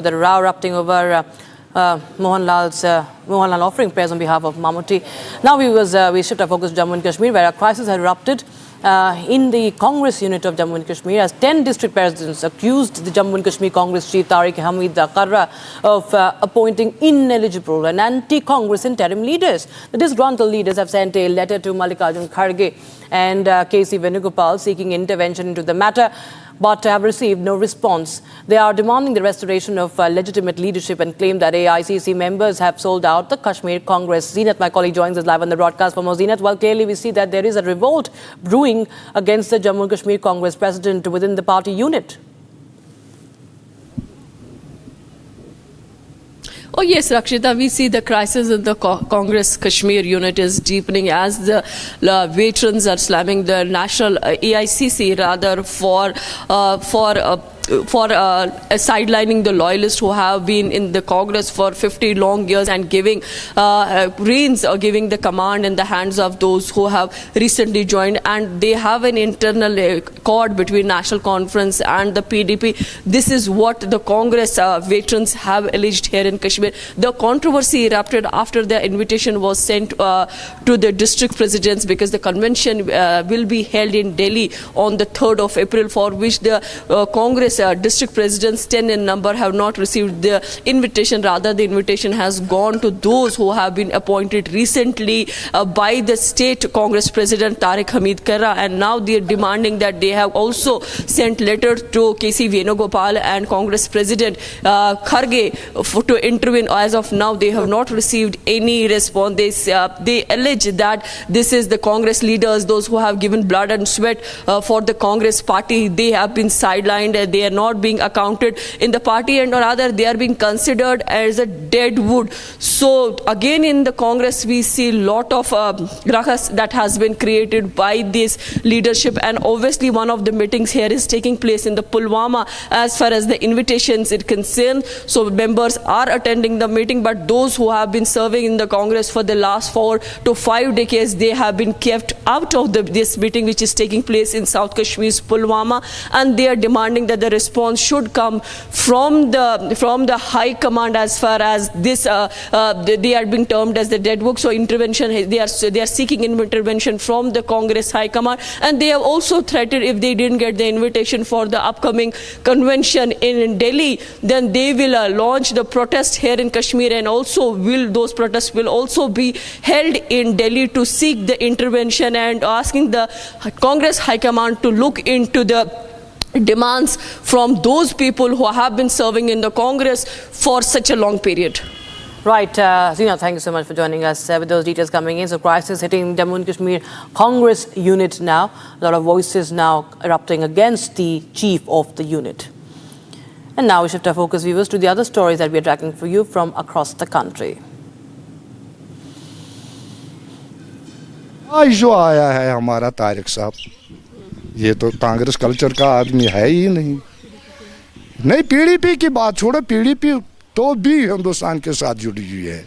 The row erupting over Mohanlal offering prayers on behalf of Mammootty. Now we shift our focus to Jammu and Kashmir, where a crisis had erupted in the Congress unit of Jammu and Kashmir, as 10 district presidents accused the Jammu and Kashmir Congress chief Tariq Hamid Qarra of appointing ineligible and anti-Congress interim leaders. The disgruntled leaders have sent a letter to Mallikarjun Kharge and K.C. Venugopal seeking intervention into the matter, but have received no response. They are demanding the restoration of legitimate leadership and claim that AICC members have sold out the Kashmir Congress. Zeenat, my colleague, joins us live on the broadcast. For more, Zeenat, well, clearly we see that there is a revolt brewing against the Jammu and Kashmir Congress president within the party unit. Oh yes, Rakshita, we see the crisis in the Congress Kashmir unit is deepening as the veterans are slamming the national AICC rather for sidelining the loyalists who have been in the Congress for 50 long years and giving reins or giving the command in the hands of those who have recently joined, and they have an internal accord between National Conference and the PDP. This is what the Congress veterans have alleged here in Kashmir. The controversy erupted after the invitation was sent to the district presidents, because the convention will be held in Delhi on the 3rd of April, for which the Congress district presidents, 10 in number, have not received the invitation. Rather, the invitation has gone to those who have been appointed recently by the state Congress president Tariq Hamid Qarra, and now they are demanding that they have also sent letter to K.C. Venugopal and Congress president Kharge to intervene. As of now, they have not received any response. They allege that this is the Congress leaders, those who have given blood and sweat for the Congress party. They have been sidelined. They are not being accounted in the party, and or rather they are being considered as a dead wood. So again, in the Congress we see a lot of ruckus that has been created by this leadership, and obviously one of the meetings here is taking place in the Pulwama as far as the invitations is concerned. So members are attending the meeting, but those who have been serving in the Congress for the last 4 to 5 decades, they have been kept out of this meeting which is taking place in South Kashmir's Pulwama, and they are demanding that the response should come from the high command as far as this they are being termed as the dead wood. So intervention, they are seeking intervention from the Congress high command, and they have also threatened if they didn't get the invitation for the upcoming convention in Delhi, then they will launch the protest here in Kashmir, and also those protests will also be held in Delhi to seek the intervention and asking the Congress high command to look into the demands from those people who have been serving in the Congress for such a long period. Right, Zeenat, thank you so much for joining us with those details coming in. So crisis hitting Jammu and Kashmir Congress unit now. A lot of voices now erupting against the chief of the unit. And now we shift our focus, viewers, to the other stories that we are tracking for you from across the country. आज जो आया है हमारा तारिक साहब, ये तो Congress culture का आदमी है ही नहीं पीडीपी की बात छोड़ो, पीडीपी तो भी हिंदुस्तान के साथ जुड़ी हुई है।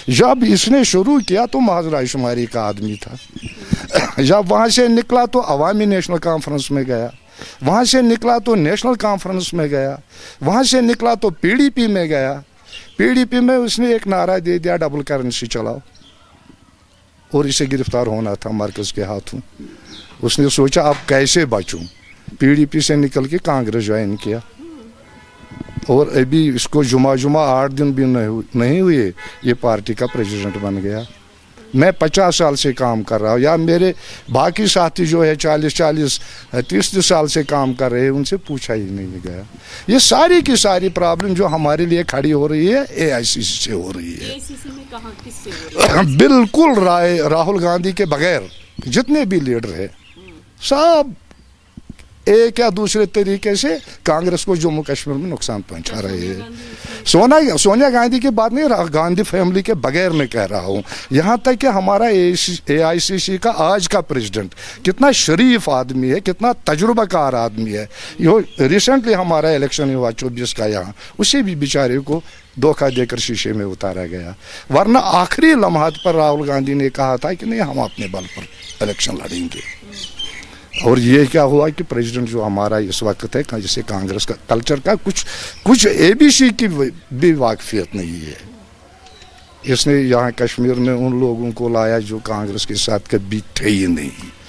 जब इसने शुरू किया तो महज शुमारी का आदमी था, जब वहाँ से निकला तो अवामी नेशनल कॉन्फ्रेंस में गया, वहाँ से निकला तो नेशनल कॉन्फ्रेंस में गया, वहाँ से निकला तो पीडीपी में गया। पीडीपी में उसने एक नारा दे दिया, डबल करेंसी चलाओ, और इसे गिरफ्तार होना था मरकज के हाथों। उसने सोचा अब कैसे बचूं, पीडीपी से निकल के कांग्रेस ज्वाइन किया, और अभी इसको जुमा 8 दिन भी नहीं हुए ये पार्टी का प्रेसिडेंट बन गया। मैं 50 साल से काम कर रहा हूँ, या मेरे बाकी साथी जो है 40-30 साल से काम कर रहे हैं, उनसे पूछा ही नहीं गया। ये सारी की सारी प्रॉब्लम जो हमारे लिए खड़ी हो रही है AICC से हो रही है। AICC में कहाँ, किससे हो रही है? बिल्कुल राहुल गांधी के बगैर जितने भी लीडर है सब एक या दूसरे तरीके से कांग्रेस को जम्मू कश्मीर में नुकसान पहुंचा रहे हैं। सोनिया गांधी की बात नहीं, गांधी फैमिली के बगैर मैं कह रहा हूं। यहाँ तक कि हमारा AICC का आज का प्रेसिडेंट कितना शरीफ आदमी है, कितना तजुर्बाकार आदमी है। यो रिसेंटली हमारा इलेक्शन हुआ 24 का, यहाँ उसे भी बेचारे को धोखा देकर शीशे में उतारा गया, वरना आखिरी लम्हात पर राहुल गांधी ने कहा था कि नहीं हम अपने बल पर इलेक्शन लड़ेंगे। اور یہ کیا ہوا کہ پریزیڈنٹ جو ہمارا اس وقت ہے جسے کانگریس کا کلچر کا کچھ ABC کی بھی واقفیت نہیں ہے. اس نے یہاں کشمیر میں ان لوگوں کو لایا جو کانگریس کے ساتھ کبھی تھے ہی نہیں.